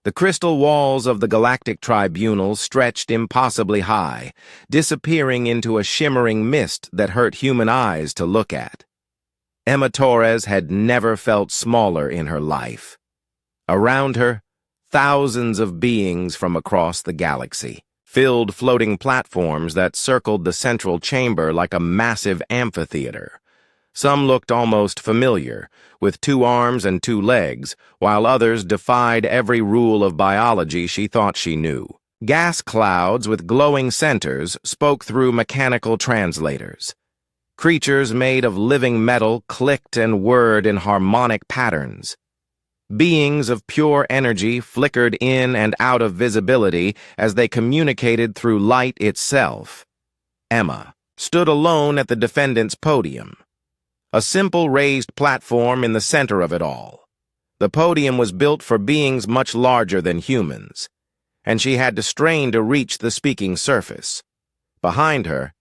The crystal walls of the Galactic Tribunal stretched impossibly high, disappearing into a shimmering mist that hurt human eyes to look at. Emma Torres had never felt smaller in her life. Around her, thousands of beings from across the galaxy filled floating platforms that circled the central chamber like a massive amphitheater. Some looked almost familiar, with 2 arms and 2 legs, while others defied every rule of biology she thought she knew. Gas clouds with glowing centers spoke through mechanical translators. Creatures made of living metal clicked and whirred in harmonic patterns. Beings of pure energy flickered in and out of visibility as they communicated through light itself. Emma stood alone at the defendant's podium, a simple raised platform in the center of it all. The podium was built for beings much larger than humans, and she had to strain to reach the speaking surface. Behind her,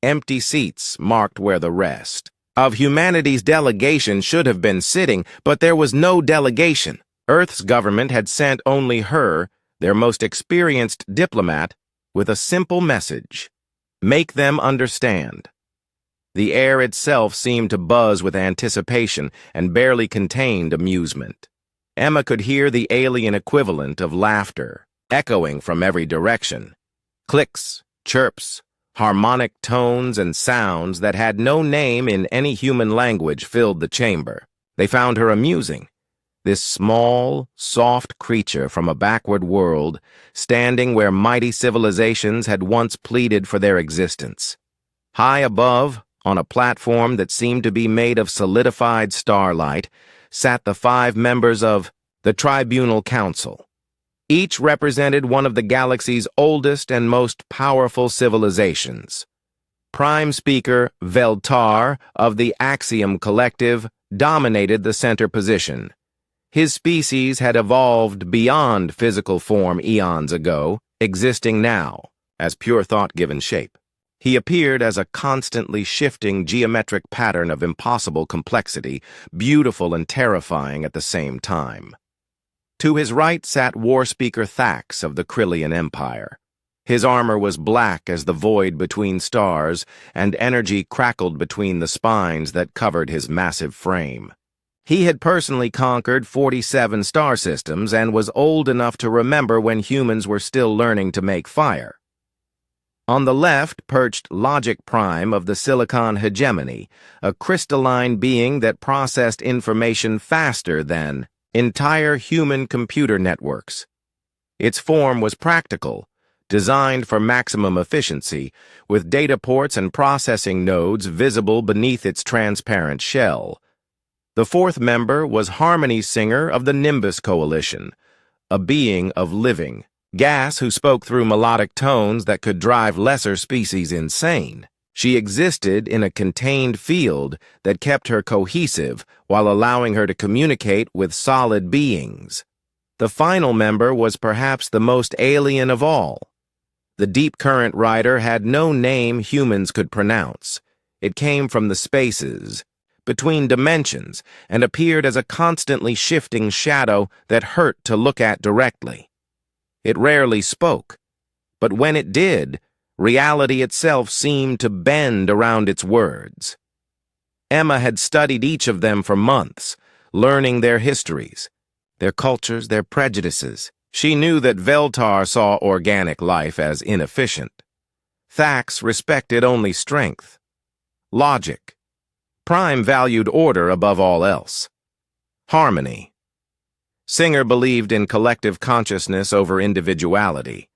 empty seats marked where the rest of humanity's delegation should have been sitting, but there was no delegation. Earth's government had sent only her, their most experienced diplomat, with a simple message: make them understand. The air itself seemed to buzz with anticipation and barely contained amusement. Emma could hear the alien equivalent of laughter, echoing from every direction. Clicks, chirps, harmonic tones and sounds that had no name in any human language filled the chamber. They found her amusing. This small, soft creature from a backward world, standing where mighty civilizations had once pleaded for their existence. High above, on a platform that seemed to be made of solidified starlight, sat the 5 members of the Tribunal Council. Each represented one of the galaxy's oldest and most powerful civilizations. Prime Speaker Veltar of the Axiom Collective dominated the center position. His species had evolved beyond physical form eons ago, existing now as pure thought given shape. He appeared as a constantly shifting geometric pattern of impossible complexity, beautiful and terrifying at the same time. To his right sat War Speaker Thax of the Krillian Empire. His armor was black as the void between stars, and energy crackled between the spines that covered his massive frame. He had personally conquered 47 star systems and was old enough to remember when humans were still learning to make fire. On the left perched Logic Prime of the Silicon Hegemony, a crystalline being that processed information faster than entire human computer networks. Its form was practical, designed for maximum efficiency, with data ports and processing nodes visible beneath its transparent shell. The 4th member was Harmony Singer of the Nimbus Coalition, a being of living gas who spoke through melodic tones that could drive lesser species insane. She existed in a contained field that kept her cohesive while allowing her to communicate with solid beings. The final member was perhaps the most alien of all. The Deep Current Rider had no name humans could pronounce. It came from the spaces, between dimensions, and appeared as a constantly shifting shadow that hurt to look at directly. It rarely spoke, but when it did, reality itself seemed to bend around its words. Emma had studied each of them for months, learning their histories, their cultures, their prejudices. She knew that Veltar saw organic life as inefficient. Thax respected only strength. Logic. Prime valued order above all else. Harmony. Singer believed in collective consciousness over individuality.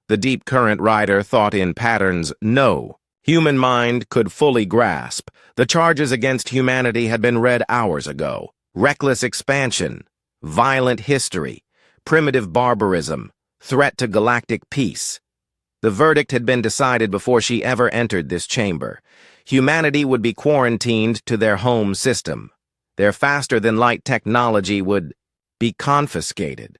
The Deep Current Rider thought in patterns no human mind could fully grasp. The charges against humanity had been read hours ago. Reckless expansion, violent history, primitive barbarism, threat to galactic peace. The verdict had been decided before she ever entered this chamber. Humanity would be quarantined to their home system. Their faster-than-light technology would be confiscated.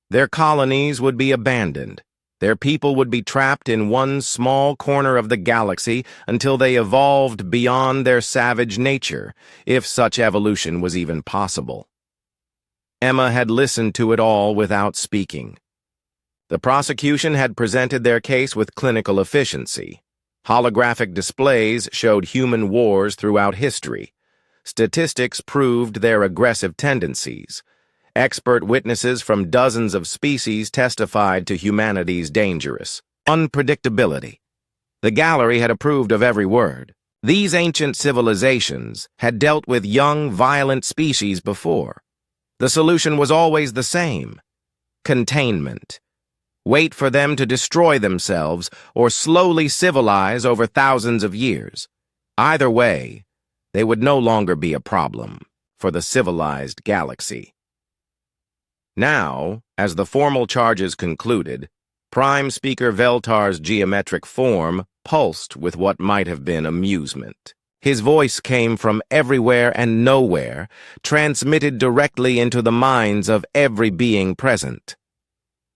Their colonies would be abandoned. Their people would be trapped in one small corner of the galaxy until they evolved beyond their savage nature, if such evolution was even possible. Emma had listened to it all without speaking. The prosecution had presented their case with clinical efficiency. Holographic displays showed human wars throughout history. Statistics proved their aggressive tendencies. Expert witnesses from dozens of species testified to humanity's dangerous unpredictability. The gallery had approved of every word. These ancient civilizations had dealt with young, violent species before. The solution was always the same: containment. Wait for them to destroy themselves or slowly civilize over thousands of years. Either way, they would no longer be a problem for the civilized galaxy. Now, as the formal charges concluded, Prime Speaker Veltar's geometric form pulsed with what might have been amusement. His voice came from everywhere and nowhere, transmitted directly into the minds of every being present.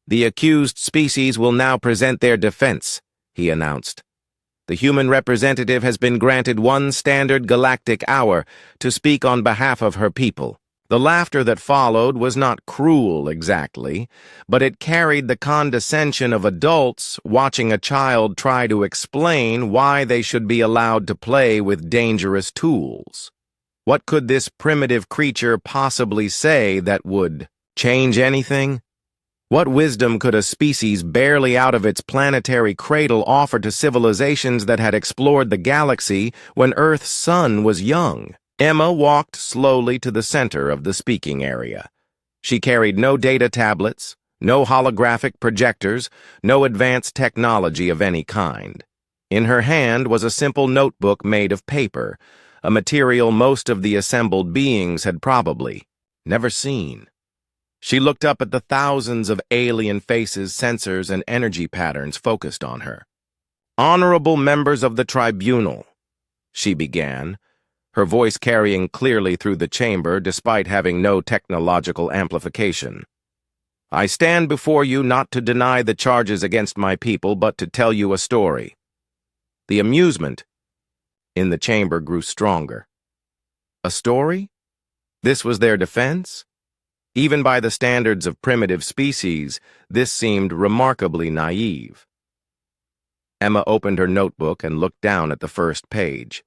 "The accused species will now present their defense," he announced. "The human representative has been granted 1 standard galactic hour to speak on behalf of her people." The laughter that followed was not cruel exactly, but it carried the condescension of adults watching a child try to explain why they should be allowed to play with dangerous tools. What could this primitive creature possibly say that would change anything? What wisdom could a species barely out of its planetary cradle offer to civilizations that had explored the galaxy when Earth's sun was young? Emma walked slowly to the center of the speaking area. She carried no data tablets, no holographic projectors, no advanced technology of any kind. In her hand was a simple notebook made of paper, a material most of the assembled beings had probably never seen. She looked up at the thousands of alien faces, sensors, and energy patterns focused on her. "Honorable members of the tribunal," she began, her voice carrying clearly through the chamber despite having no technological amplification. "I stand before you not to deny the charges against my people, but to tell you a story." The amusement in the chamber grew stronger. A story? This was their defense? Even by the standards of primitive species, this seemed remarkably naive. Emma opened her notebook and looked down at the first page.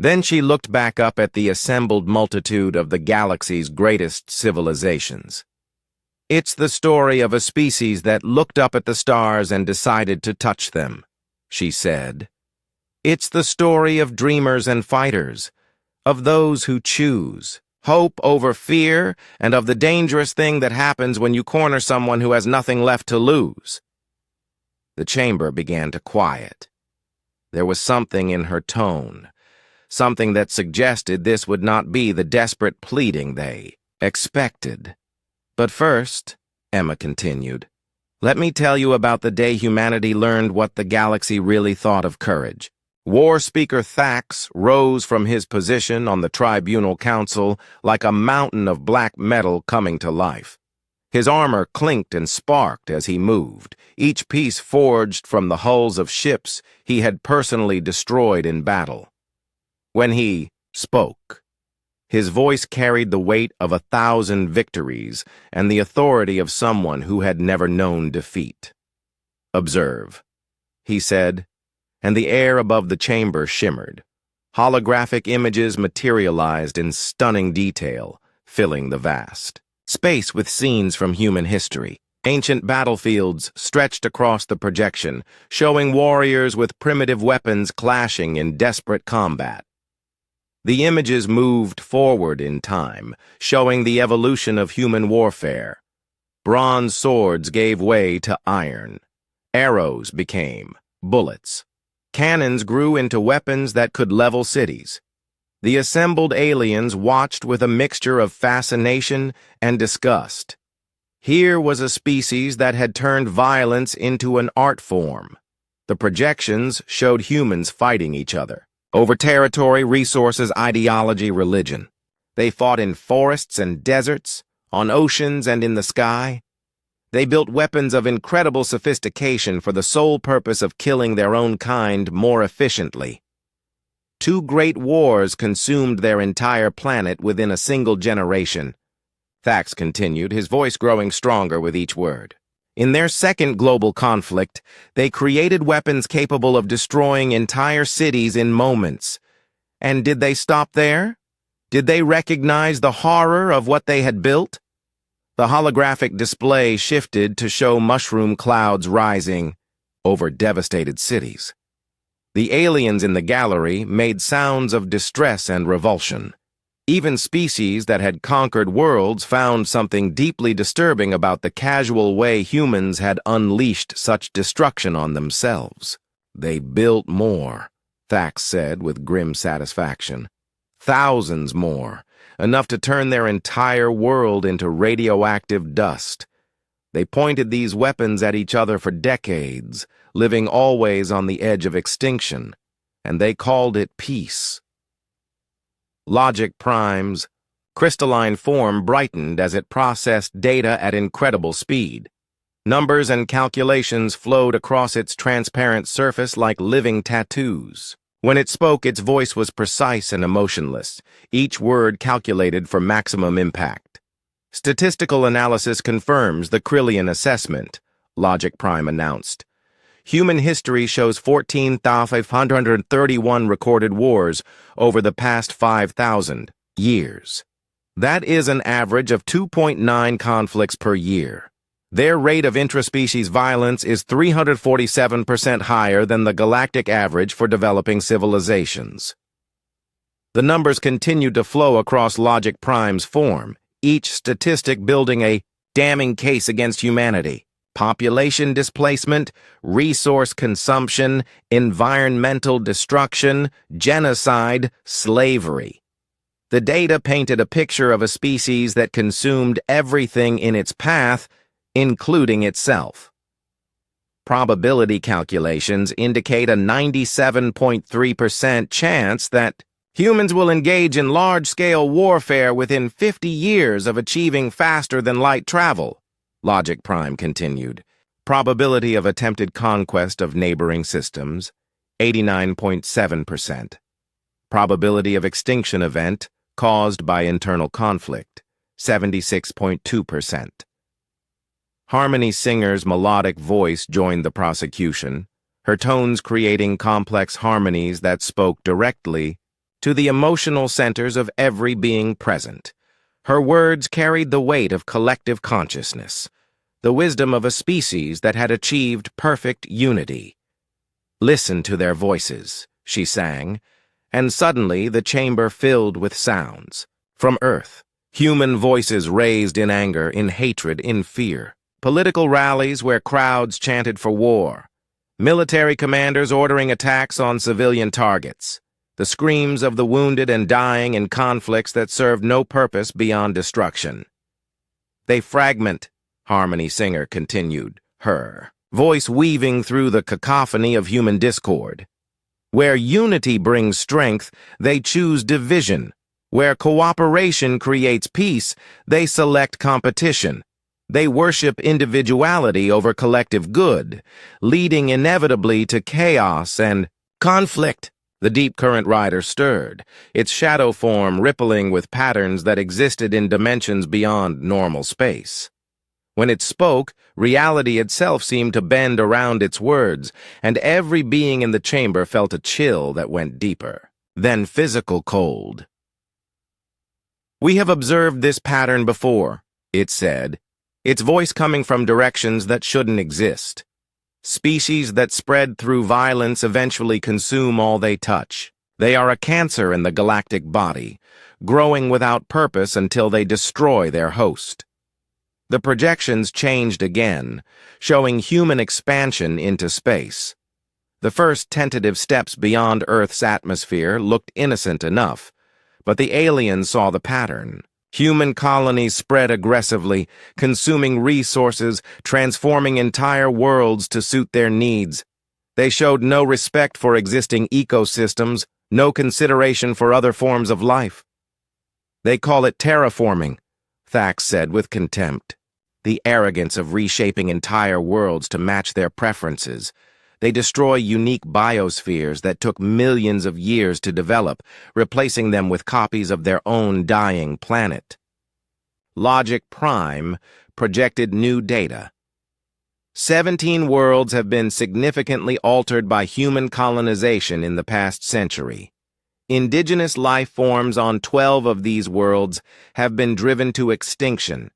Then she looked back up at the assembled multitude of the galaxy's greatest civilizations. "It's the story of a species that looked up at the stars and decided to touch them," she said. "It's the story of dreamers and fighters, of those who choose hope over fear, and of the dangerous thing that happens when you corner someone who has nothing left to lose." The chamber began to quiet. There was something in her tone, something that suggested this would not be the desperate pleading they expected. "But first," Emma continued, "let me tell you about the day humanity learned what the galaxy really thought of courage." War Speaker Thax rose from his position on the Tribunal Council like a mountain of black metal coming to life. His armor clinked and sparked as he moved, each piece forged from the hulls of ships he had personally destroyed in battle. When he spoke, his voice carried the weight of 1,000 victories and the authority of someone who had never known defeat. "Observe," he said, and the air above the chamber shimmered. Holographic images materialized in stunning detail, filling the vast space with scenes from human history. Ancient battlefields stretched across the projection, showing warriors with primitive weapons clashing in desperate combat. The images moved forward in time, showing the evolution of human warfare. Bronze swords gave way to iron. Arrows became bullets. Cannons grew into weapons that could level cities. The assembled aliens watched with a mixture of fascination and disgust. Here was a species that had turned violence into an art form. The projections showed humans fighting each other over territory, resources, ideology, religion. They fought in forests and deserts, on oceans and in the sky. They built weapons of incredible sophistication for the sole purpose of killing their own kind more efficiently. 2 great wars consumed their entire planet within a single generation. Thax continued, his voice growing stronger with each word. In their second global conflict, they created weapons capable of destroying entire cities in moments. And did they stop there? Did they recognize the horror of what they had built? The holographic display shifted to show mushroom clouds rising over devastated cities. The aliens in the gallery made sounds of distress and revulsion. Even species that had conquered worlds found something deeply disturbing about the casual way humans had unleashed such destruction on themselves. They built more, Thax said with grim satisfaction. Thousands more, enough to turn their entire world into radioactive dust. They pointed these weapons at each other for decades, living always on the edge of extinction, and they called it peace. Logic Prime's crystalline form brightened as it processed data at incredible speed. Numbers and calculations flowed across its transparent surface like living tattoos. When it spoke, its voice was precise and emotionless, each word calculated for maximum impact. Statistical analysis confirms the Krillian assessment, Logic Prime announced. Human history shows 14,531 recorded wars over the past 5,000 years. That is an average of 2.9 conflicts per year. Their rate of intraspecies violence is 347% higher than the galactic average for developing civilizations. The numbers continued to flow across Logic Prime's form, each statistic building a damning case against humanity. Population displacement, resource consumption, environmental destruction, genocide, slavery. The data painted a picture of a species that consumed everything in its path, including itself. Probability calculations indicate a 97.3% chance that humans will engage in large-scale warfare within 50 years of achieving faster-than-light travel. Logic Prime continued. Probability of attempted conquest of neighboring systems, 89.7%. Probability of extinction event caused by internal conflict, 76.2%. Harmony Singer's melodic voice joined the prosecution, her tones creating complex harmonies that spoke directly to the emotional centers of every being present. Her words carried the weight of collective consciousness, the wisdom of a species that had achieved perfect unity. Listen to their voices, she sang, and suddenly the chamber filled with sounds. From Earth, human voices raised in anger, in hatred, in fear. Political rallies where crowds chanted for war. Military commanders ordering attacks on civilian targets. The screams of the wounded and dying in conflicts that served no purpose beyond destruction. They fragment, Harmony Singer continued, her voice weaving through the cacophony of human discord. Where unity brings strength, they choose division. Where cooperation creates peace, they select competition. They worship individuality over collective good, leading inevitably to chaos and conflict. The deep current rider stirred, its shadow form rippling with patterns that existed in dimensions beyond normal space. When it spoke, reality itself seemed to bend around its words, and every being in the chamber felt a chill that went deeper, then physical cold. "We have observed this pattern before," it said, its voice coming from directions that shouldn't exist. Species that spread through violence eventually consume all they touch. They are a cancer in the galactic body, growing without purpose until they destroy their host. The projections changed again, showing human expansion into space. The first tentative steps beyond Earth's atmosphere looked innocent enough, but the aliens saw the pattern. Human colonies spread aggressively, consuming resources, transforming entire worlds to suit their needs. They showed no respect for existing ecosystems, no consideration for other forms of life. "They call it terraforming," Thax said with contempt. "The arrogance of reshaping entire worlds to match their preferences. They destroy unique biospheres that took millions of years to develop, replacing them with copies of their own dying planet." Logic Prime, projected new data. 17 worlds have been significantly altered by human colonization in the past century. Indigenous life forms on 12 of these worlds have been driven to extinction.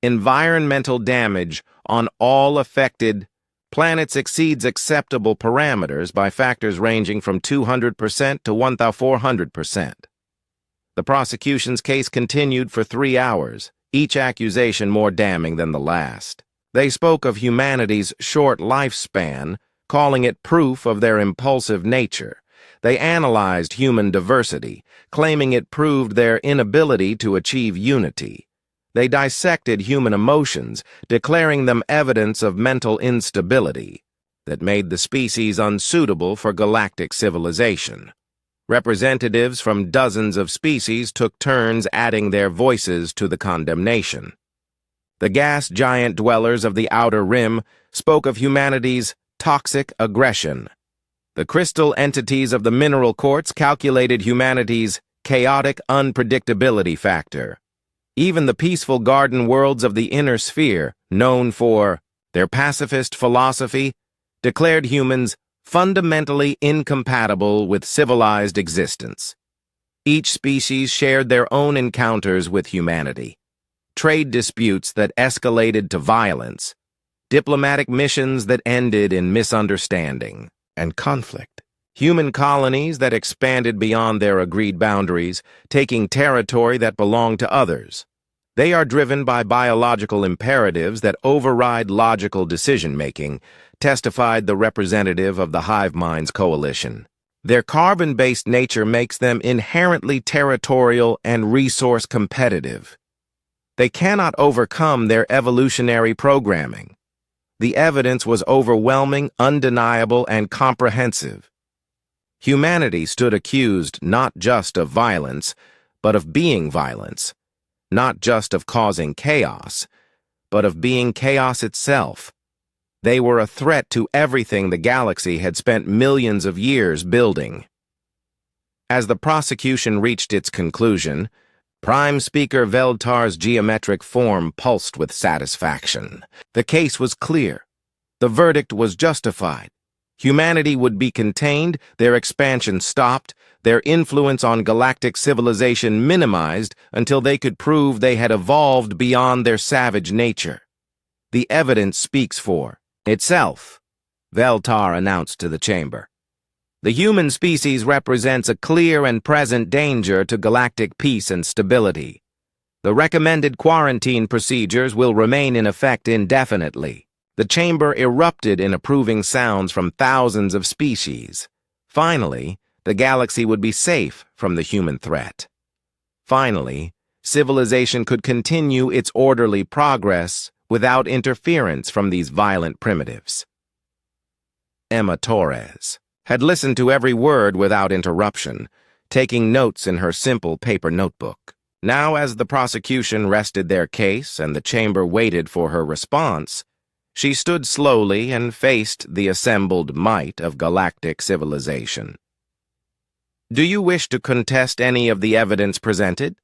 Environmental damage on all affected planets exceeds acceptable parameters by factors ranging from 200% to 1,400%. The prosecution's case continued for 3 hours, each accusation more damning than the last. They spoke of humanity's short lifespan, calling it proof of their impulsive nature. They analyzed human diversity, claiming it proved their inability to achieve unity. They dissected human emotions, declaring them evidence of mental instability that made the species unsuitable for galactic civilization. Representatives from dozens of species took turns adding their voices to the condemnation. The gas giant dwellers of the Outer Rim spoke of humanity's toxic aggression. The crystal entities of the mineral quartz calculated humanity's chaotic unpredictability factor. Even the peaceful garden worlds of the inner sphere, known for their pacifist philosophy, declared humans fundamentally incompatible with civilized existence. Each species shared their own encounters with humanity. Trade disputes that escalated to violence, diplomatic missions that ended in misunderstanding and conflict, human colonies that expanded beyond their agreed boundaries, taking territory that belonged to others. They are driven by biological imperatives that override logical decision-making, testified the representative of the Hive Minds Coalition. Their carbon-based nature makes them inherently territorial and resource competitive. They cannot overcome their evolutionary programming. The evidence was overwhelming, undeniable, and comprehensive. Humanity stood accused not just of violence, but of being violence, not just of causing chaos, but of being chaos itself. They were a threat to everything the galaxy had spent millions of years building. As the prosecution reached its conclusion, Prime Speaker Veltar's geometric form pulsed with satisfaction. The case was clear. The verdict was justified. Humanity would be contained, their expansion stopped, their influence on galactic civilization minimized until they could prove they had evolved beyond their savage nature. The evidence speaks for itself, Veltar announced to the chamber. The human species represents a clear and present danger to galactic peace and stability. The recommended quarantine procedures will remain in effect indefinitely. The chamber erupted in approving sounds from thousands of species. Finally, the galaxy would be safe from the human threat. Finally, civilization could continue its orderly progress without interference from these violent primitives. Emma Torres had listened to every word without interruption, taking notes in her simple paper notebook. Now, as the prosecution rested their case and the chamber waited for her response, she stood slowly and faced the assembled might of galactic civilization. "Do you wish to contest any of the evidence presented?"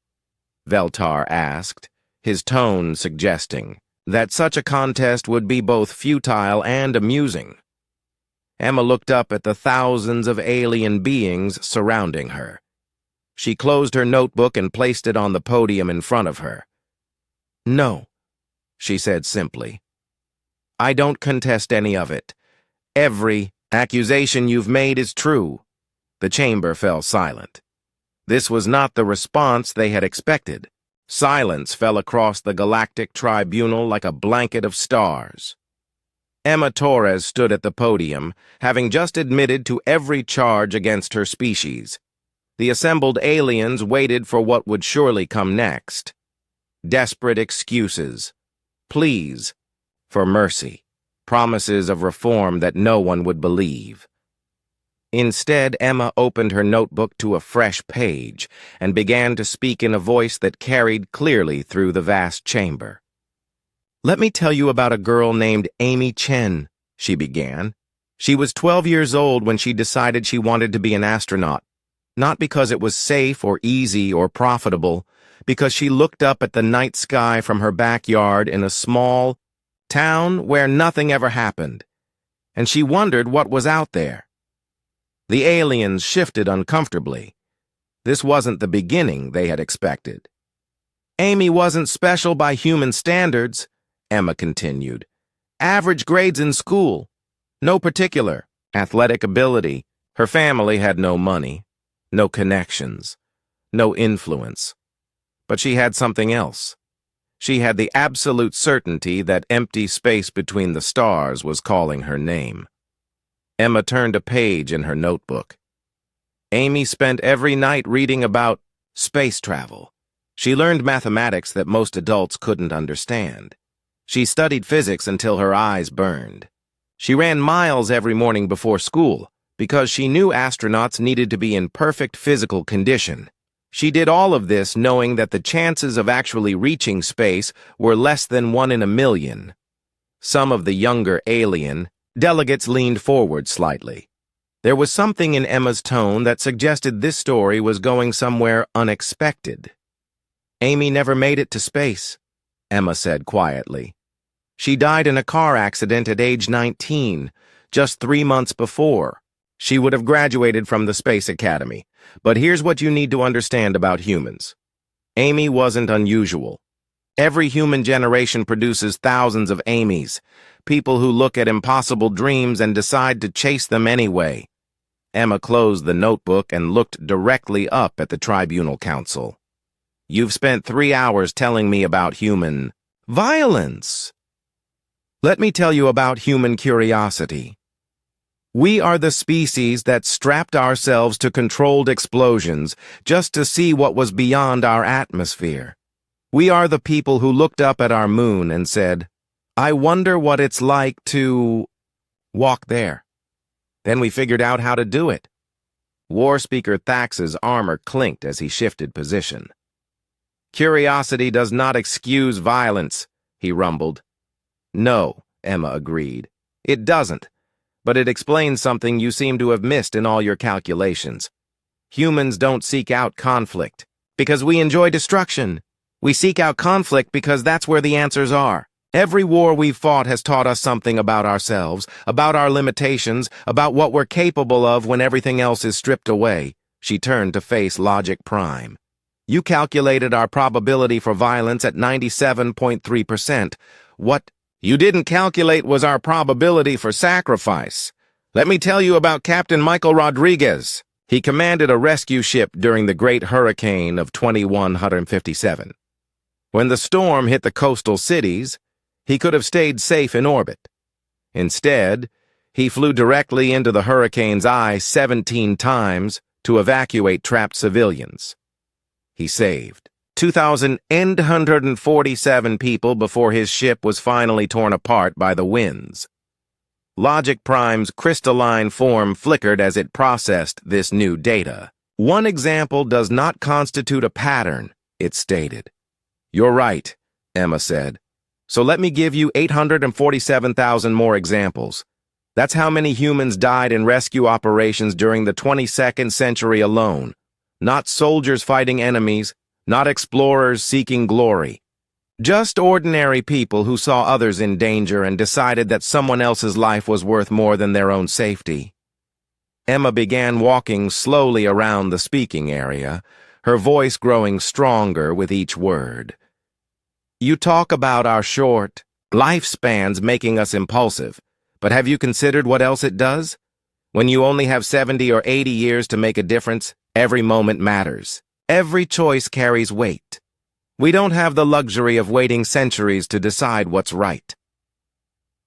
Veltar asked, his tone suggesting that such a contest would be both futile and amusing. Emma looked up at the thousands of alien beings surrounding her. She closed her notebook and placed it on the podium in front of her. "No," she said simply. "I don't contest any of it. Every accusation you've made is true." The chamber fell silent. This was not the response they had expected. Silence fell across the galactic tribunal like a blanket of stars. Emma Torres stood at the podium, having just admitted to every charge against her species. The assembled aliens waited for what would surely come next. Desperate excuses, pleas for mercy, promises of reform that no one would believe. Instead, Emma opened her notebook to a fresh page and began to speak in a voice that carried clearly through the vast chamber. "Let me tell you about a girl named Amy Chen," she began. "She was 12 years old when she decided she wanted to be an astronaut, not because it was safe or easy or profitable, because she looked up at the night sky from her backyard in a small town where nothing ever happened, and she wondered what was out there. The aliens shifted uncomfortably. This wasn't the beginning they had expected. Amy wasn't special by human standards, Emma continued. Average grades in school. No particular athletic ability. Her family had no money, no connections, no influence. But she had something else. She had the absolute certainty that empty space between the stars was calling her name. Emma turned a page in her notebook. Amy spent every night reading about space travel. She learned mathematics that most adults couldn't understand. She studied physics until her eyes burned. She ran miles every morning before school because she knew astronauts needed to be in perfect physical condition. She did all of this knowing that the chances of actually reaching space were less than 1 in a million. Some of the younger alien delegates leaned forward slightly. There was something in Emma's tone that suggested this story was going somewhere unexpected. Amy never made it to space, Emma said quietly. She died in a car accident at age 19, just 3 months before. She would have graduated from the Space Academy. But here's what you need to understand about humans. Amy wasn't unusual. Every human generation produces thousands of Amys, people who look at impossible dreams and decide to chase them anyway. Emma closed the notebook and looked directly up at the Tribunal Council. You've spent 3 hours telling me about human violence. Let me tell you about human curiosity. We are the species that strapped ourselves to controlled explosions just to see what was beyond our atmosphere. We are the people who looked up at our moon and said, I wonder what it's like to walk there. Then we figured out how to do it. War Speaker Thax's armor clinked as he shifted position. Curiosity does not excuse violence, he rumbled. No, Emma agreed. It doesn't. But it explains something you seem to have missed in all your calculations. Humans don't seek out conflict because we enjoy destruction. We seek out conflict because that's where the answers are. Every war we've fought has taught us something about ourselves, about our limitations, about what we're capable of when everything else is stripped away. She turned to face Logic Prime. You calculated our probability for violence at 97.3%. What you didn't calculate was our probability for sacrifice. Let me tell you about Captain Michael Rodriguez. He commanded a rescue ship during the Great Hurricane of 2157. When the storm hit the coastal cities, he could have stayed safe in orbit. Instead, he flew directly into the hurricane's eye 17 times to evacuate trapped civilians. He saved 2,847 people before his ship was finally torn apart by the winds. Logic Prime's crystalline form flickered as it processed this new data. One example does not constitute a pattern, it stated. You're right, Emma said. So let me give you 847,000 more examples. That's how many humans died in rescue operations during the 22nd century alone. Not soldiers fighting enemies, not explorers seeking glory. Just ordinary people who saw others in danger and decided that someone else's life was worth more than their own safety. Emma began walking slowly around the speaking area, her voice growing stronger with each word. You talk about our short lifespans making us impulsive, but have you considered what else it does? When you only have 70 or 80 years to make a difference, every moment matters. Every choice carries weight. We don't have the luxury of waiting centuries to decide what's right.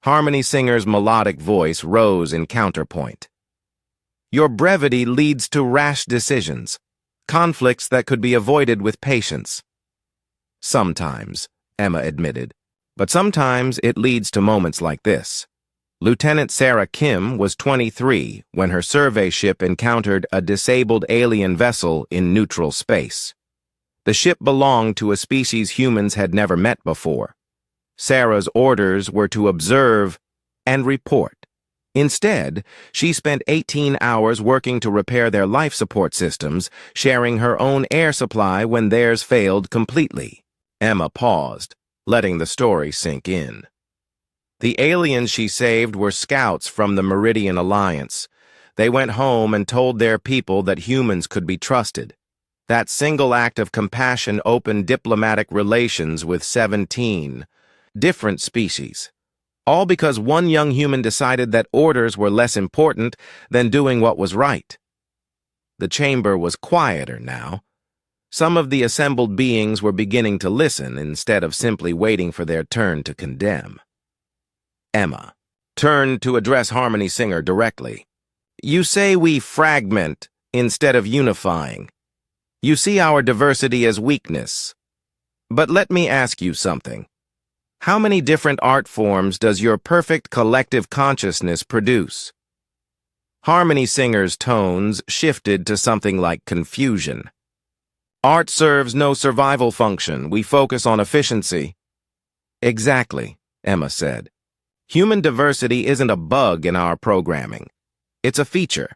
Harmony Singer's melodic voice rose in counterpoint. Your brevity leads to rash decisions, conflicts that could be avoided with patience. Sometimes, Emma admitted, but sometimes it leads to moments like this. Lieutenant Sarah Kim was 23 when her survey ship encountered a disabled alien vessel in neutral space. The ship belonged to a species humans had never met before. Sarah's orders were to observe and report. Instead, she spent 18 hours working to repair their life support systems, sharing her own air supply when theirs failed completely. Emma paused, letting the story sink in. The aliens she saved were scouts from the Meridian Alliance. They went home and told their people that humans could be trusted. That single act of compassion opened diplomatic relations with 17 different species. All because one young human decided that orders were less important than doing what was right. The chamber was quieter now. Some of the assembled beings were beginning to listen instead of simply waiting for their turn to condemn. Emma turned to address Harmony Singer directly. You say we fragment instead of unifying. You see our diversity as weakness. But let me ask you something. How many different art forms does your perfect collective consciousness produce? Harmony Singer's tones shifted to something like confusion. Art serves no survival function. We focus on efficiency. Exactly, Emma said. Human diversity isn't a bug in our programming. It's a feature.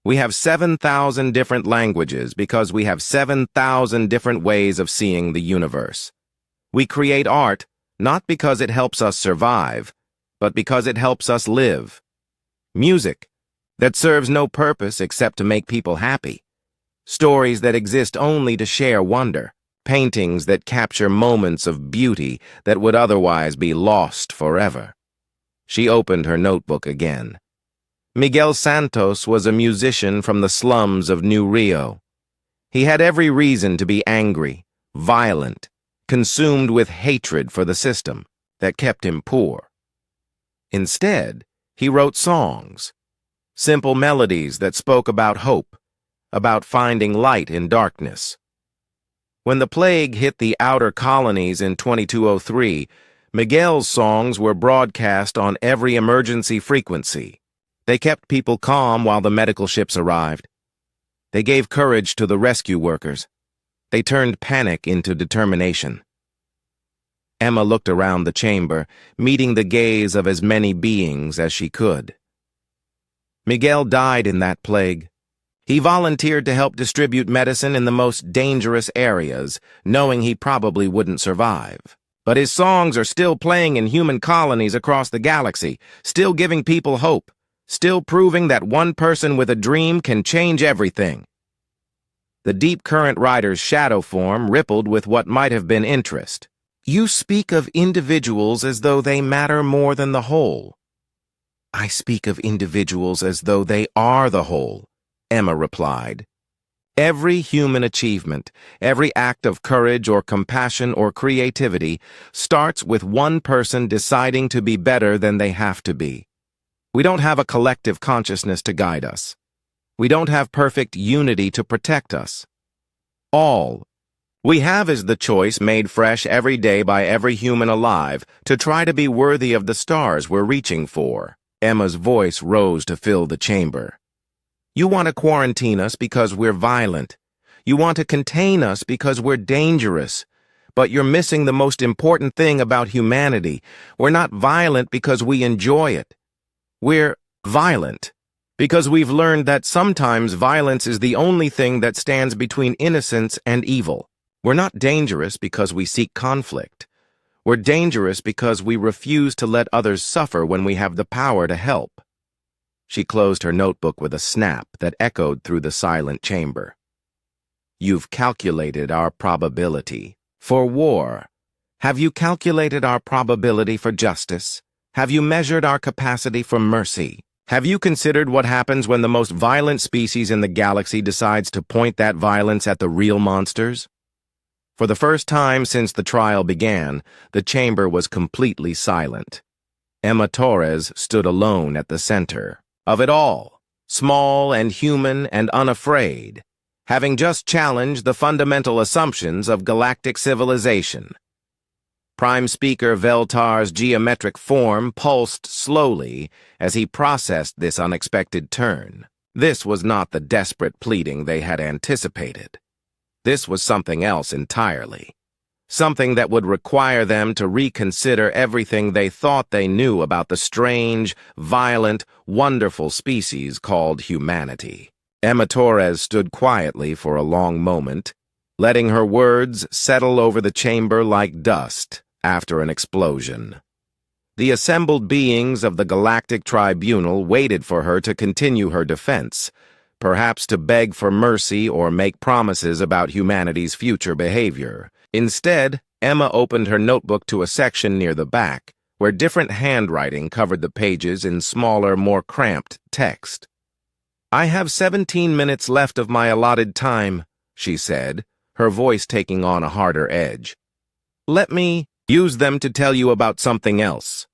We have 7,000 different languages because we have 7,000 different ways of seeing the universe. We create art not because it helps us survive, but because it helps us live. Music that serves no purpose except to make people happy. Stories that exist only to share wonder. Paintings that capture moments of beauty that would otherwise be lost forever. She opened her notebook again. Miguel Santos was a musician from the slums of New Rio. He had every reason to be angry, violent, consumed with hatred for the system that kept him poor. Instead, he wrote songs, simple melodies that spoke about hope, about finding light in darkness. When the plague hit the outer colonies in 2203, Miguel's songs were broadcast on every emergency frequency. They kept people calm while the medical ships arrived. They gave courage to the rescue workers. They turned panic into determination. Emma looked around the chamber, meeting the gaze of as many beings as she could. Miguel died in that plague. He volunteered to help distribute medicine in the most dangerous areas, knowing he probably wouldn't survive. But his songs are still playing in human colonies across the galaxy, still giving people hope, still proving that one person with a dream can change everything. The Deep Current Rider's shadow form rippled with what might have been interest. You speak of individuals as though they matter more than the whole. I speak of individuals as though they are the whole, Emma replied. Every human achievement, every act of courage or compassion or creativity starts with one person deciding to be better than they have to be. We don't have a collective consciousness to guide us. We don't have perfect unity to protect us. All we have is the choice made fresh every day by every human alive to try to be worthy of the stars we're reaching for. Emma's voice rose to fill the chamber. You want to quarantine us because we're violent. You want to contain us because we're dangerous. But you're missing the most important thing about humanity. We're not violent because we enjoy it. We're violent because we've learned that sometimes violence is the only thing that stands between innocence and evil. We're not dangerous because we seek conflict. We're dangerous because we refuse to let others suffer when we have the power to help. She closed her notebook with a snap that echoed through the silent chamber. You've calculated our probability for war. Have you calculated our probability for justice? Have you measured our capacity for mercy? Have you considered what happens when the most violent species in the galaxy decides to point that violence at the real monsters? For the first time since the trial began, the chamber was completely silent. Emma Torres stood alone at the center of it all, small and human and unafraid, having just challenged the fundamental assumptions of galactic civilization. Prime Speaker Veltar's geometric form pulsed slowly as he processed this unexpected turn. This was not the desperate pleading they had anticipated. This was something else entirely. something that would require them to reconsider everything they thought they knew about the strange, violent, wonderful species called humanity. Emma Torres stood quietly for a long moment, letting her words settle over the chamber like dust after an explosion. The assembled beings of the Galactic Tribunal waited for her to continue her defense, perhaps to beg for mercy or make promises about humanity's future behavior. Instead, Emma opened her notebook to a section near the back, where different handwriting covered the pages in smaller, more cramped text. "I have 17 minutes left of my allotted time," she said, her voice taking on a harder edge. "Let me use them to tell you about something else.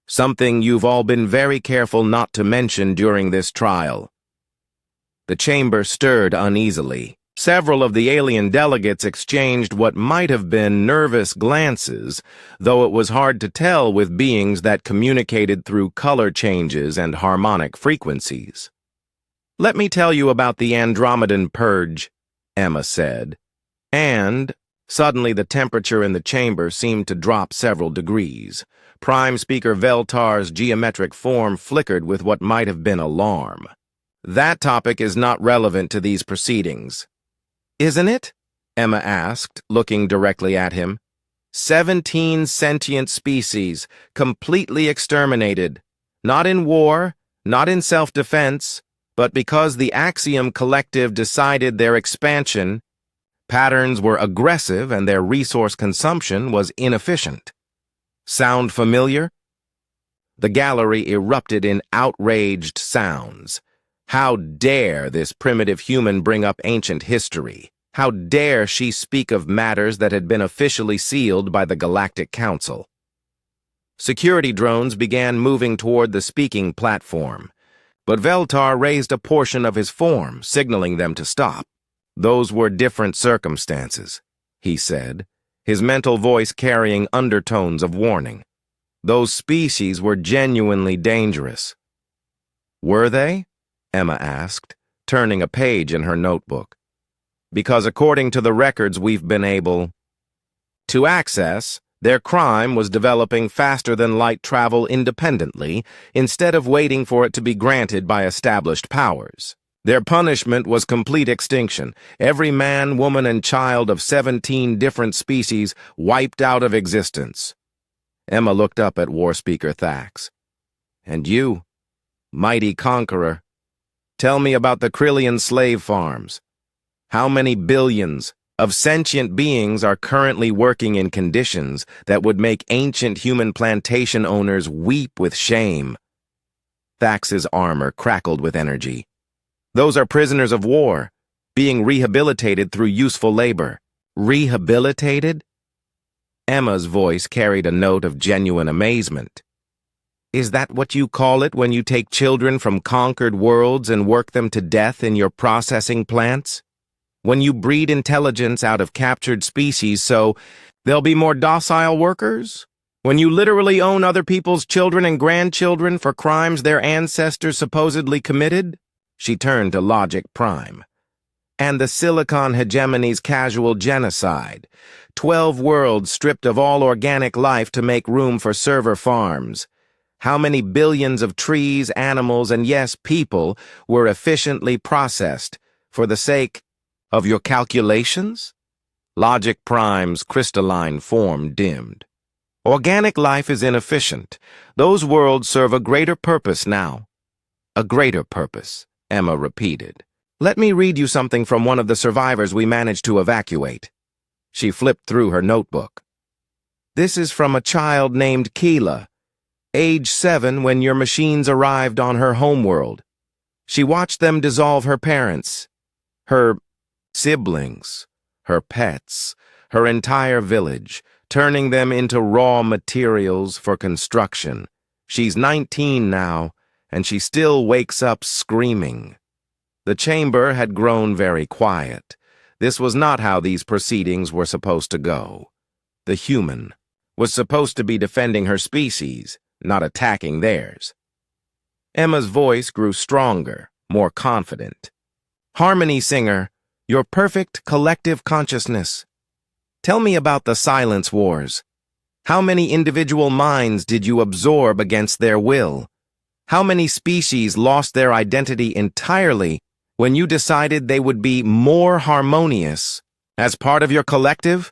Something you've all been very careful not to mention during this trial." The chamber stirred uneasily. Several of the alien delegates exchanged what might have been nervous glances, though it was hard to tell with beings that communicated through color changes and harmonic frequencies. "Let me tell you about the Andromedan Purge," Emma said, and suddenly the temperature in the chamber seemed to drop several degrees. Prime Speaker Veltar's geometric form flickered with what might have been alarm. "That topic is not relevant to these proceedings." "Isn't it?" Emma asked, looking directly at him. 17 sentient species, completely exterminated. Not in war, not in self-defense, but because the Axiom Collective decided their expansion patterns were aggressive and their resource consumption was inefficient. Sound familiar? The gallery erupted in outraged sounds. How dare this primitive human bring up ancient history? How dare she speak of matters that had been officially sealed by the Galactic Council? Security drones began moving toward the speaking platform, but Veltar raised a portion of his form, signaling them to stop. "Those were different circumstances," he said, his mental voice carrying undertones of warning. "Those species were genuinely dangerous." "Were they?" Emma asked, turning a page in her notebook. "Because according to the records we've been able to access, their crime was developing faster than light travel independently instead of waiting for it to be granted by established powers. Their punishment was complete extinction. Every man, woman, and child of 17 different species wiped out of existence." Emma looked up at War Speaker Thax. "And you, mighty conqueror, tell me about the Krillian slave farms. How many billions of sentient beings are currently working in conditions that would make ancient human plantation owners weep with shame?" Thax's armor crackled with energy. "Those are prisoners of war, being rehabilitated through useful labor." "Rehabilitated?" Emma's voice carried a note of genuine amazement. "Is that what you call it when you take children from conquered worlds and work them to death in your processing plants? When you breed intelligence out of captured species so they'll be more docile workers? When you literally own other people's children and grandchildren for crimes their ancestors supposedly committed?" She turned to Logic Prime. "And the Silicon hegemony's casual genocide. 12 worlds stripped of all organic life to make room for server farms. How many billions of trees, animals, and yes, people were efficiently processed for the sake of your calculations?" Logic Prime's crystalline form dimmed. "Organic life is inefficient. Those worlds serve a greater purpose now." "A greater purpose," Emma repeated. "Let me read you something from one of the survivors we managed to evacuate." She flipped through her notebook. "This is from a child named Keela, age 7 when your machines arrived on her homeworld. She watched them dissolve her parents, her siblings, her pets, her entire village, turning them into raw materials for construction. She's 19 now, and she still wakes up screaming." The chamber had grown very quiet. This was not how these proceedings were supposed to go. The human was supposed to be defending her species, not attacking theirs. Emma's voice grew stronger, more confident. "Harmony Singer, your perfect collective consciousness. Tell me about the Silence Wars. How many individual minds did you absorb against their will? How many species lost their identity entirely when you decided they would be more harmonious as part of your collective?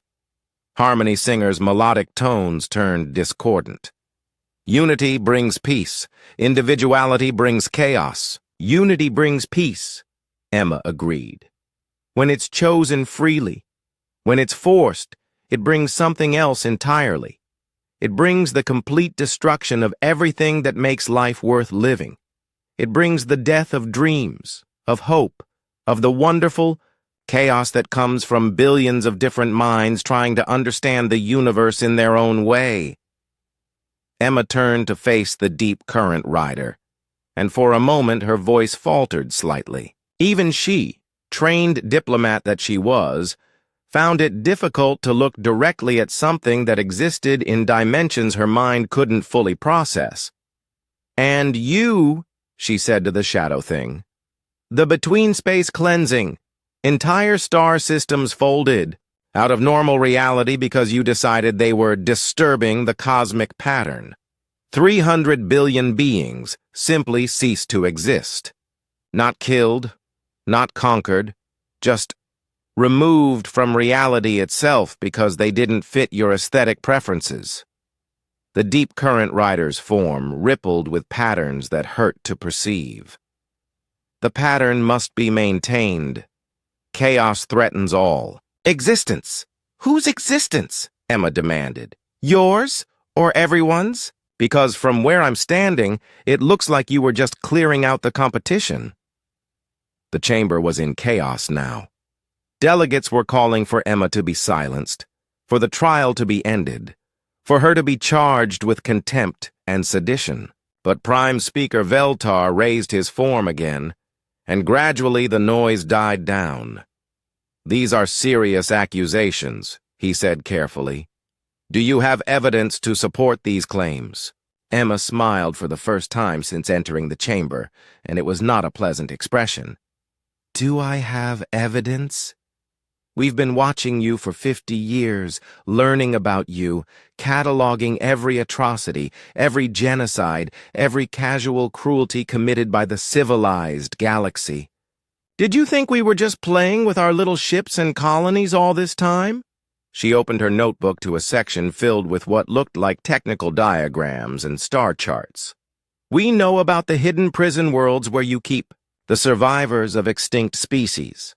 Harmony Singer's melodic tones turned discordant. Unity brings peace. Individuality brings chaos. Unity brings peace, Emma agreed. When it's chosen freely, when it's forced, it brings something else entirely. It brings the complete destruction of everything that makes life worth living. It brings the death of dreams, of hope, of the wonderful chaos that comes from billions of different minds trying to understand the universe in their own way. Emma turned to face the deep current rider, and for a moment her voice faltered slightly. Even she, trained diplomat that she was, found it difficult to look directly at something that existed in dimensions her mind couldn't fully process. "And you," she said to the shadow thing, "the between-space cleansing, entire star systems folded out of normal reality because you decided they were disturbing the cosmic pattern. 300 billion beings simply ceased to exist. Not killed, not conquered, just removed from reality itself because they didn't fit your aesthetic preferences." The deep current rider's form rippled with patterns that hurt to perceive. "The pattern must be maintained. Chaos threatens all." "Existence? Whose existence?" Emma demanded. "Yours or everyone's? Because from where I'm standing, it looks like you were just clearing out the competition." The chamber was in chaos now. Delegates were calling for Emma to be silenced, for the trial to be ended, for her to be charged with contempt and sedition. But Prime Speaker Veltar raised his form again, and gradually the noise died down. "These are serious accusations," he said carefully. "Do you have evidence to support these claims?" Emma smiled for the first time since entering the chamber, and it was not a pleasant expression. "Do I have evidence? We've been watching you for 50 years, learning about you, cataloging every atrocity, every genocide, every casual cruelty committed by the civilized galaxy. Did you think we were just playing with our little ships and colonies all this time?" She opened her notebook to a section filled with what looked like technical diagrams and star charts. "We know about the hidden prison worlds where you keep the survivors of extinct species.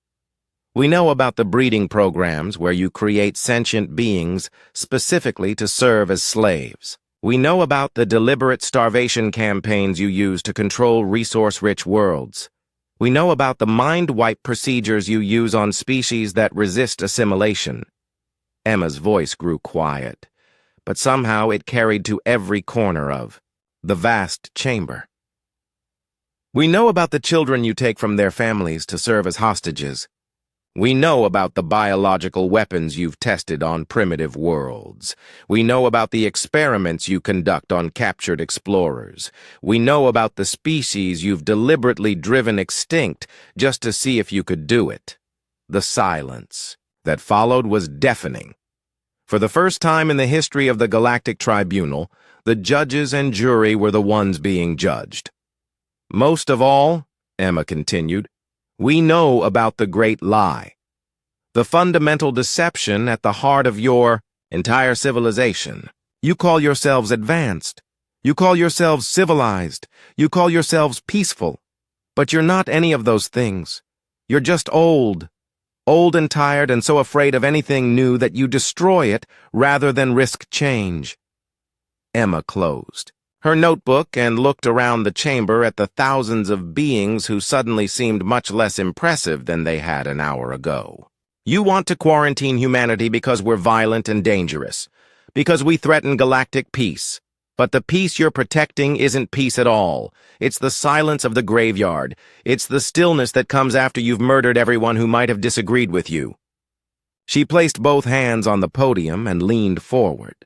We know about the breeding programs where you create sentient beings specifically to serve as slaves. We know about the deliberate starvation campaigns you use to control resource-rich worlds. We know about the mind-wipe procedures you use on species that resist assimilation." Emma's voice grew quiet, but somehow it carried to every corner of the vast chamber. "We know about the children you take from their families to serve as hostages. We know about the biological weapons you've tested on primitive worlds. We know about the experiments you conduct on captured explorers. We know about the species you've deliberately driven extinct just to see if you could do it." The silence that followed was deafening. For the first time in the history of the Galactic Tribunal, the judges and jury were the ones being judged. "Most of all," Emma continued, "we know about the great lie, the fundamental deception at the heart of your entire civilization. You call yourselves advanced. You call yourselves civilized. You call yourselves peaceful. But you're not any of those things. You're just old. Old and tired and so afraid of anything new that you destroy it rather than risk change." Emma closed her notebook and looked around the chamber at the thousands of beings who suddenly seemed much less impressive than they had an hour ago. "You want to quarantine humanity because we're violent and dangerous, because we threaten galactic peace. But the peace you're protecting isn't peace at all. It's the silence of the graveyard. It's the stillness that comes after you've murdered everyone who might have disagreed with you." She placed both hands on the podium and leaned forward.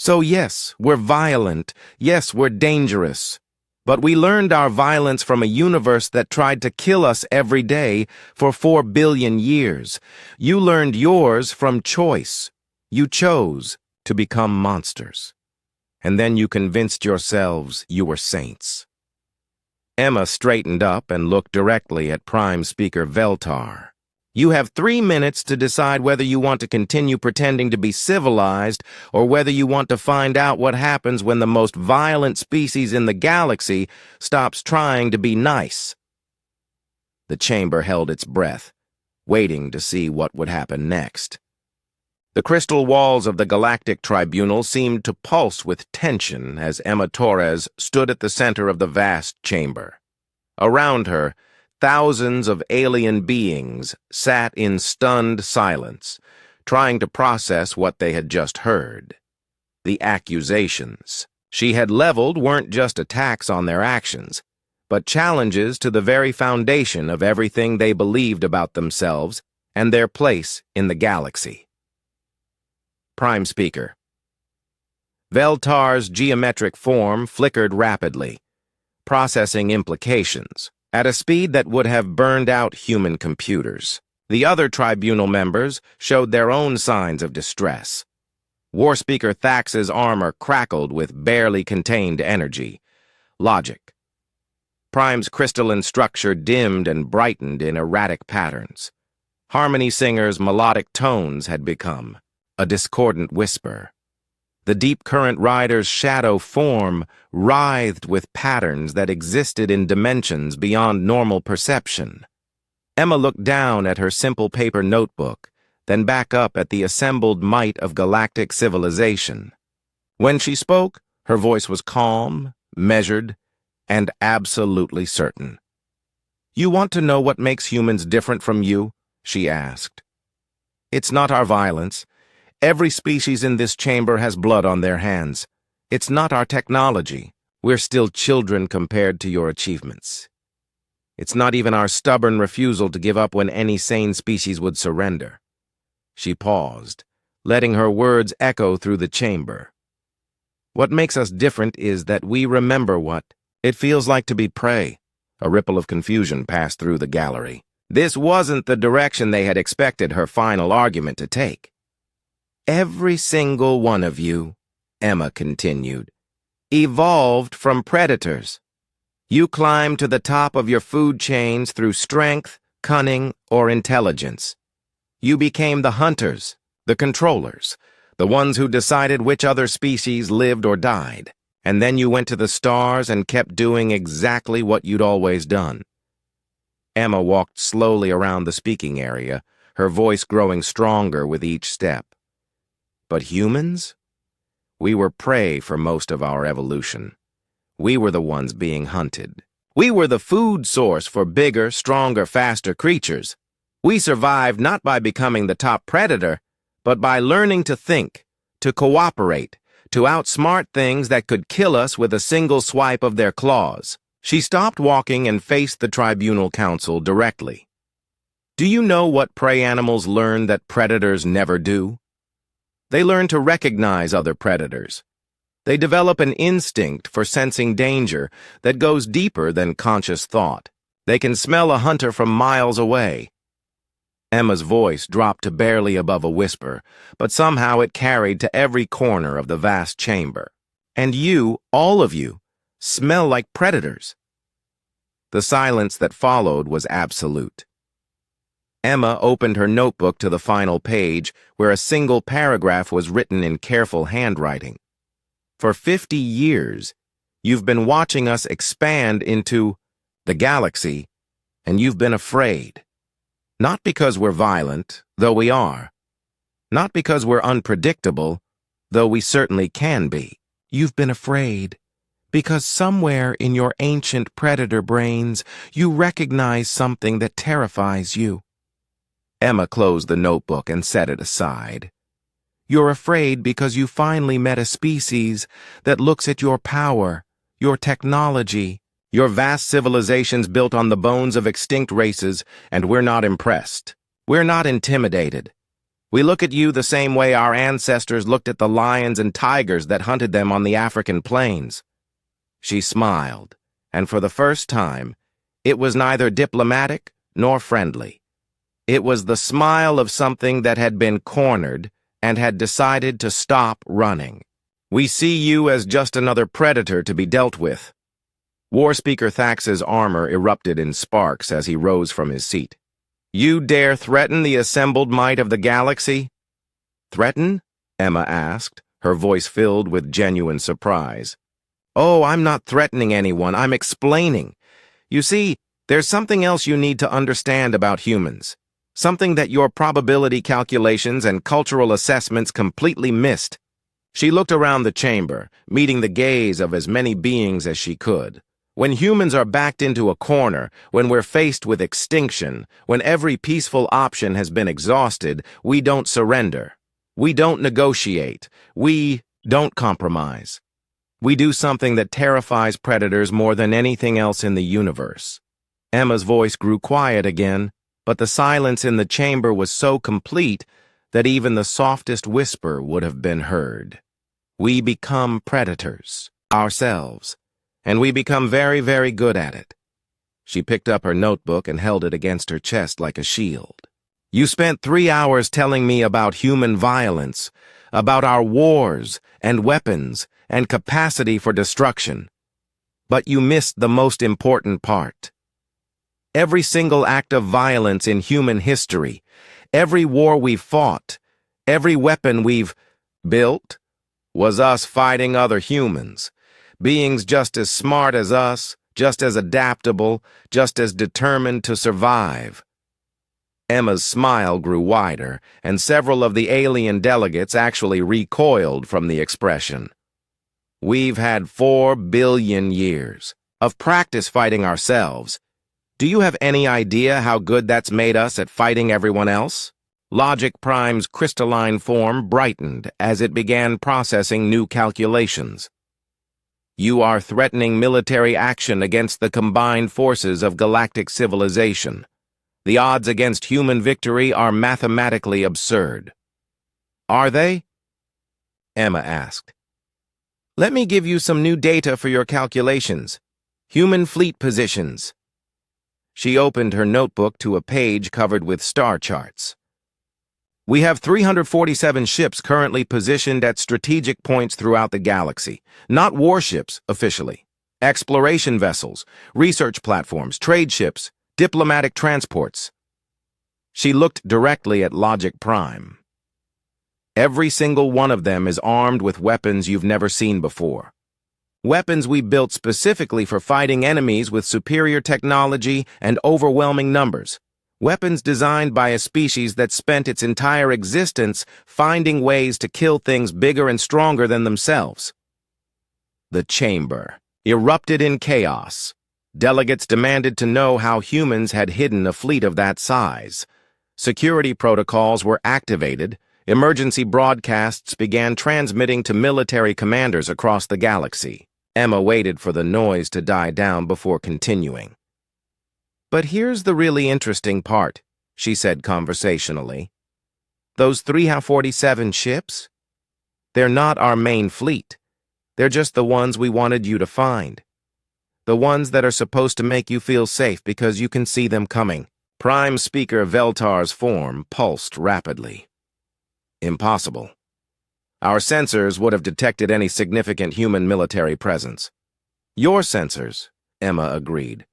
"So yes, we're violent. Yes, we're dangerous. But we learned our violence from a universe that tried to kill us every day for 4 billion years. You learned yours from choice. You chose to become monsters, and then you convinced yourselves you were saints. Emma straightened up and looked directly at Prime Speaker Veltar. You have 3 minutes to decide whether you want to continue pretending to be civilized or whether you want to find out what happens when the most violent species in the galaxy stops trying to be nice. The chamber held its breath, waiting to see what would happen next. The crystal walls of the Galactic Tribunal seemed to pulse with tension as Emma Torres stood at the center of the vast chamber. Around her, thousands of alien beings sat in stunned silence, trying to process what they had just heard. The accusations she had leveled weren't just attacks on their actions, but challenges to the very foundation of everything they believed about themselves and their place in the galaxy. Prime Speaker. Veltar's geometric form flickered rapidly, processing implications at a speed that would have burned out human computers. The other tribunal members showed their own signs of distress. War Speaker Thax's armor crackled with barely contained energy. Logic. Prime's crystalline structure dimmed and brightened in erratic patterns. Harmony Singer's melodic tones had become a discordant whisper. The Deep Current Rider's shadow form writhed with patterns that existed in dimensions beyond normal perception. Emma looked down at her simple paper notebook, then back up at the assembled might of galactic civilization. When she spoke, her voice was calm, measured, and absolutely certain. "You want to know what makes humans different from you?" she asked. "It's not our violence. Every species in this chamber has blood on their hands. It's not our technology. We're still children compared to your achievements. It's not even our stubborn refusal to give up when any sane species would surrender." She paused, letting her words echo through the chamber. "What makes us different is that we remember what it feels like to be prey." A ripple of confusion passed through the gallery. This wasn't the direction they had expected her final argument to take. "Every single one of you," Emma continued, "evolved from predators. You climbed to the top of your food chains through strength, cunning, or intelligence. You became the hunters, the controllers, the ones who decided which other species lived or died. And then you went to the stars and kept doing exactly what you'd always done." Emma walked slowly around the speaking area, her voice growing stronger with each step. "But humans? We were prey for most of our evolution. We were the ones being hunted. We were the food source for bigger, stronger, faster creatures. We survived not by becoming the top predator, but by learning to think, to cooperate, to outsmart things that could kill us with a single swipe of their claws." She stopped walking and faced the Tribunal Council directly. "Do you know what prey animals learn that predators never do? They learn to recognize other predators. They develop an instinct for sensing danger that goes deeper than conscious thought. They can smell a hunter from miles away." Emma's voice dropped to barely above a whisper, but somehow it carried to every corner of the vast chamber. "And you, all of you, smell like predators." The silence that followed was absolute. Emma opened her notebook to the final page, where a single paragraph was written in careful handwriting. "For 50 years, you've been watching us expand into the galaxy, and you've been afraid. Not because we're violent, though we are. Not because we're unpredictable, though we certainly can be. You've been afraid because somewhere in your ancient predator brains, you recognize something that terrifies you." Emma closed the notebook and set it aside. "You're afraid because you finally met a species that looks at your power, your technology, your vast civilizations built on the bones of extinct races, and we're not impressed. We're not intimidated. We look at you the same way our ancestors looked at the lions and tigers that hunted them on the African plains." She smiled, and for the first time, it was neither diplomatic nor friendly. It was the smile of something that had been cornered and had decided to stop running. We see you as just another predator to be dealt with. War Speaker Thax's armor erupted in sparks as he rose from his seat. You dare threaten the assembled might of the galaxy? Threaten? Emma asked, her voice filled with genuine surprise. Oh, I'm not threatening anyone, I'm explaining. You see, there's something else you need to understand about humans. Something that your probability calculations and cultural assessments completely missed. She looked around the chamber, meeting the gaze of as many beings as she could. When humans are backed into a corner, when we're faced with extinction, when every peaceful option has been exhausted, we don't surrender. We don't negotiate. We don't compromise. We do something that terrifies predators more than anything else in the universe. Emma's voice grew quiet again, but the silence in the chamber was so complete that even the softest whisper would have been heard. We become predators, ourselves, and we become very, very good at it. She picked up her notebook and held it against her chest like a shield. You spent 3 hours telling me about human violence, about our wars and weapons and capacity for destruction. But you missed the most important part. Every single act of violence in human history, every war we've fought, every weapon we've built, was us fighting other humans, beings just as smart as us, just as adaptable, just as determined to survive. Emma's smile grew wider, and several of the alien delegates actually recoiled from the expression. We've had 4 billion years of practice fighting ourselves. Do you have any idea how good that's made us at fighting everyone else? Logic Prime's crystalline form brightened as it began processing new calculations. You are threatening military action against the combined forces of galactic civilization. The odds against human victory are mathematically absurd. Are they? Emma asked. Let me give you some new data for your calculations. Human fleet positions. She opened her notebook to a page covered with star charts. We have 347 ships currently positioned at strategic points throughout the galaxy. Not warships, officially. Exploration vessels, research platforms, trade ships, diplomatic transports. She looked directly at Logic Prime. Every single one of them is armed with weapons you've never seen before. Weapons we built specifically for fighting enemies with superior technology and overwhelming numbers. Weapons designed by a species that spent its entire existence finding ways to kill things bigger and stronger than themselves. The chamber erupted in chaos. Delegates demanded to know how humans had hidden a fleet of that size. Security protocols were activated. Emergency broadcasts began transmitting to military commanders across the galaxy. Emma waited for the noise to die down before continuing. But here's the really interesting part, she said conversationally. Those 347 ships? They're not our main fleet. They're just the ones we wanted you to find. The ones that are supposed to make you feel safe because you can see them coming. Prime Speaker Veltar's form pulsed rapidly. Impossible. Our sensors would have detected any significant human military presence. Your sensors, Emma agreed,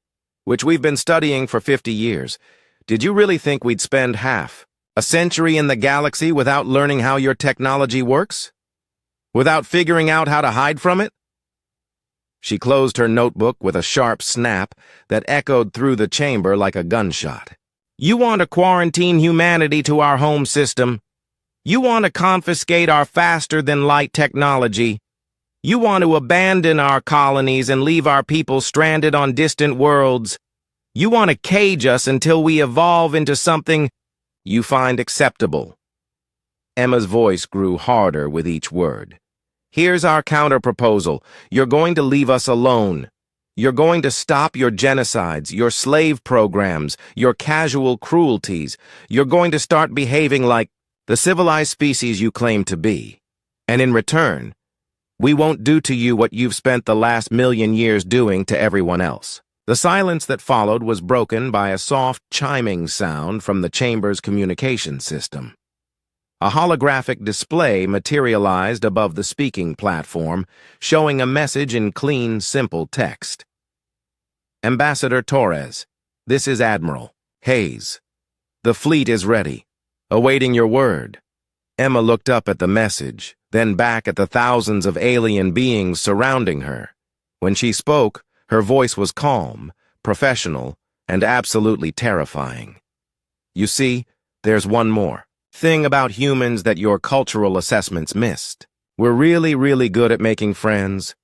which we've been studying for 50 years. Did you really think we'd spend half a century in the galaxy without learning how your technology works? Without figuring out how to hide from it? She closed her notebook with a sharp snap that echoed through the chamber like a gunshot. You want to quarantine humanity to our home system. You want to confiscate our faster-than-light technology. You want to abandon our colonies and leave our people stranded on distant worlds. You want to cage us until we evolve into something you find acceptable. Emma's voice grew harder with each word. Here's our counter-proposal. You're going to leave us alone. You're going to stop your genocides, your slave programs, your casual cruelties. You're going to start behaving like the civilized species you claim to be. And in return, we won't do to you what you've spent the last 1,000,000 years doing to everyone else. The silence that followed was broken by a soft chiming sound from the chamber's communication system. A holographic display materialized above the speaking platform, showing a message in clean, simple text. Ambassador Torres, this is Admiral Hayes. The fleet is ready, awaiting your word. Emma looked up at the message, then back at the thousands of alien beings surrounding her. When she spoke, her voice was calm, professional, and absolutely terrifying. You see, there's one more thing about humans that your cultural assessments missed. We're really good at making friends.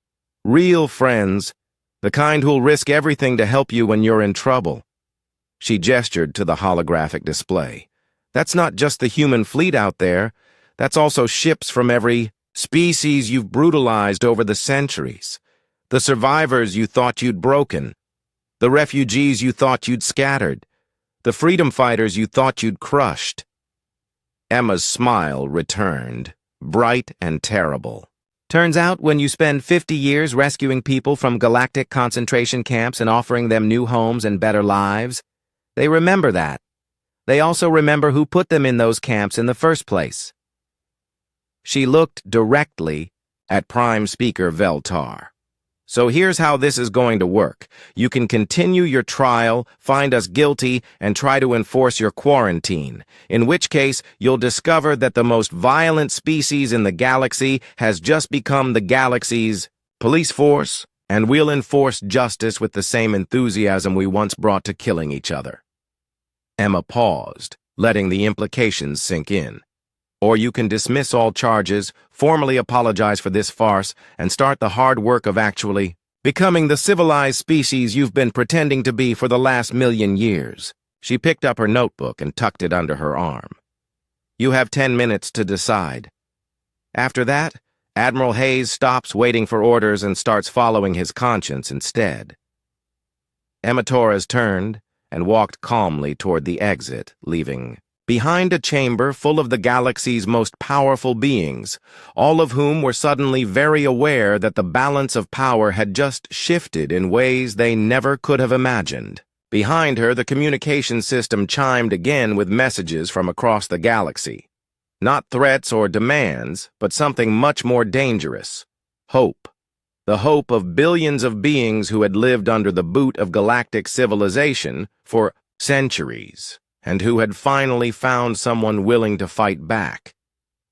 Real friends, the kind who'll risk everything to help you when you're in trouble. She gestured to the holographic display. That's not just the human fleet out there, that's also ships from every species you've brutalized over the centuries. The survivors you thought you'd broken. The refugees you thought you'd scattered. The freedom fighters you thought you'd crushed. Emma's smile returned, bright and terrible. Turns out when you spend 50 years rescuing people from galactic concentration camps and offering them new homes and better lives, they remember that. They also remember who put them in those camps in the first place. She looked directly at Prime Speaker Veltar. So here's how this is going to work. You can continue your trial, find us guilty, and try to enforce your quarantine, in which case you'll discover that the most violent species in the galaxy has just become the galaxy's police force, and we'll enforce justice with the same enthusiasm we once brought to killing each other. Emma paused, letting the implications sink in. Or you can dismiss all charges, formally apologize for this farce, and start the hard work of actually becoming the civilized species you've been pretending to be for the last 1,000,000 years. She picked up her notebook and tucked it under her arm. You have 10 minutes to decide. After that, Admiral Hayes stops waiting for orders and starts following his conscience instead. Emma Torres turned and walked calmly toward the exit, leaving behind a chamber full of the galaxy's most powerful beings, all of whom were suddenly very aware that the balance of power had just shifted in ways they never could have imagined. Behind her, the communication system chimed again with messages from across the galaxy. Not threats or demands, but something much more dangerous. Hope. The hope of billions of beings who had lived under the boot of galactic civilization for centuries, and who had finally found someone willing to fight back.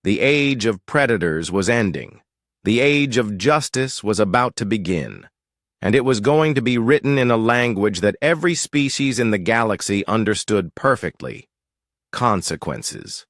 The age of predators was ending. The age of justice was about to begin. And it was going to be written in a language that every species in the galaxy understood perfectly. Consequences.